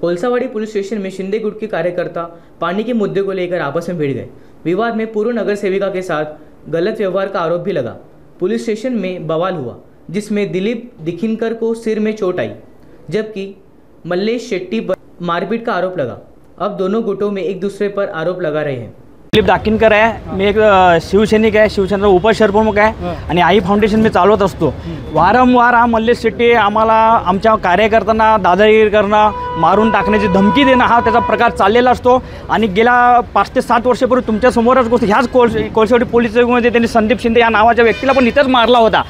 कोलसावाड़ी police station में शिंदे गुट के कार्यकर्ता पानी के मुद्दे को लेकर आपस में भिड़ गए। विवाद में पूर्व नगर सेविका के साथ गलत व्यवहार का आरोप भी लगा। पुलिस स्टेशन में बवाल हुआ, जिसमें दिलीप दिखिनकर को सिर में चोट आई, जबकि मल्लेश शेट्टी पर मारपीट का आरोप लगा। अब दोनों गुटों में एक दूसरे पर आरोप लगा रहे हैं। दिलीप दाकिनकर आहे, मी एक शिवसैनिक आहे, शिवसेनेचा उपशहरप्रमुख आहे आणि आई फाउंडेशन मी चालवत असतो। वारंवार हा मल्लेश शेट्टी आम्हाला आमच्या कार्यकर्त्यांना दादागिरी करणं, मारून टाकण्याची धमकी देणं हा त्याचा प्रकार चाललेला असतो आणि गेल्या 5 ते 7 वर्षापूर्वी तुमच्या समोरच गोष्ट ह्याच कोळसेवाडी पोलीस स्टेशनमध्ये त्यांनी संदीप शिंदे या नावाच्या व्यक्तीला पण इथंच मारला होता,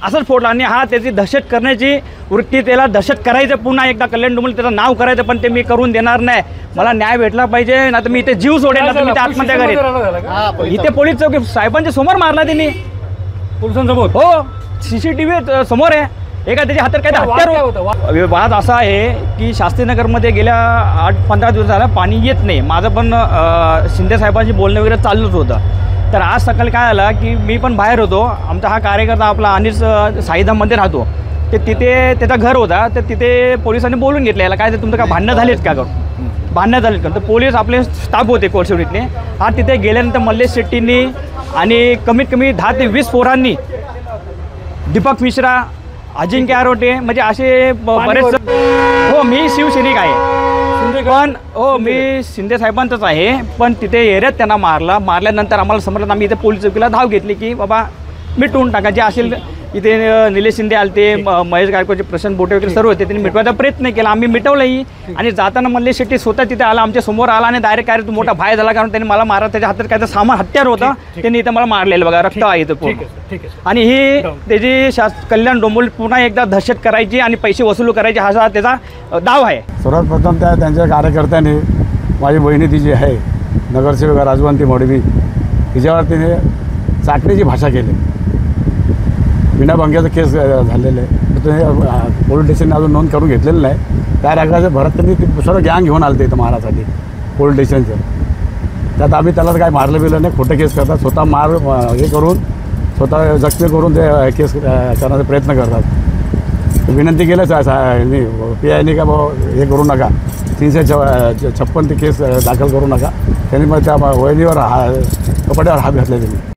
असंच फोडला। आणि हा त्याची दहशत करण्याची वृत्ती, त्याला दहशत करायचं, पुन्हा एकदा कल्याण डोंबिवली त्याचं नाव करायचं, पण ते मी करून देणार नाही। मला न्याय भेटला पाहिजे, ना तर मी इथे जीव सोडेन, ना तर मी इथे आत्महत्या करेन। इथे पोलीस चौकी साहेबांच्या समोर मारला त्यांनी, पोलिसांसमोर। हो, CCTV समोर आहे। एका त्याच्या हातात काय हत्यार। वाद असा आहे की शास्त्रीनगरमध्ये गेल्या 8-15 दिवस झाला पाणी येत नाही। माझं पण शिंदे साहेबांशी बोलणं वगैरे चालूच होतं। तर आज सकाळी काय आलं की मी पण बाहेर होतो, आमचा हा कार्यकर्ता आपला अनिस साईधाममध्ये राहतो, ते तिथे त्याचा घर होता, तर तिथे पोलिसांनी बोलून घेतलं याला, काय तुमचं काय भांडणं झालीत का, भांडणं झालीत का। तर पोलीस आपले स्टाफ होते कोळसेवाडीतले, हा तिथे गेल्यानंतर मल्लेश शेट्टींनी आणि कमीत कमी 10 ते 20 पोरांनी, दीपक मिश्रा, अजिंक्य आरोटे, म्हणजे असे बरेच। हो, मी शिवसैनिक आहे, पण हो मी शिंदे साहेबांचंच आहे, पण तिथे एरियात त्यांना मारल्यानंतर आम्हाला समजलं, आम्ही इथे पोलीस चौकीला धाव घेतली की बाबा मिटवून टाका जे असेल। इथे निलेश शिंदे आलते, महेश गायकवाडचे, प्रशांत बोटे वगैरे सर्व होते, त्यांनी मिटवायचा प्रयत्न केला, आम्ही मिटवलंही। आणि जाताना मल्लेश शेट्टी स्वतः तिथे आला, आमच्या समोर आला आणि डायरेक्ट काय मोठा भाय झाला, कारण त्यांनी मला मारा, त्याच्या हातात काय सामान हत्यार होतं, त्यांनी इथं मला मारलेलं बघा, रक्त आहे इथं। आणि ही त्याची कल्याण डोंबिवली पुन्हा एकदा दहशत करायची आणि पैसे वसूल करायचे हा त्याचा डाव आहे। सर्वात प्रथम त्यांच्या कार्यकर्त्यांनी माझी बहिणी ती जी आहे नगरसेविका राजवंती मोडवी, तिच्यावर तिने चाटण्याची भाषा केली, विनाभंग्याचं केस झालेलं आहे, तर पोलीस स्टेशनने अजून नोंद करून घेतलेलं नाही। त्या रागाचं भरत त्यांनी सर्व गँग घेऊन आलं ते इथं मारासाठी पोलीस स्टेशनचं। त्यात आम्ही त्याला काय मारलं बिरलं नाही, खोटं केस करतात, स्वतः हे करून स्वतः जखमी करून ते केस करण्याचा प्रयत्न करतात। विनंती केलं PIने का हे करू नका, 356 ते केस दाखल करू नका। त्यांनी मग त्या वहिनीवर कपड्यावर हात घातले त्यांनी।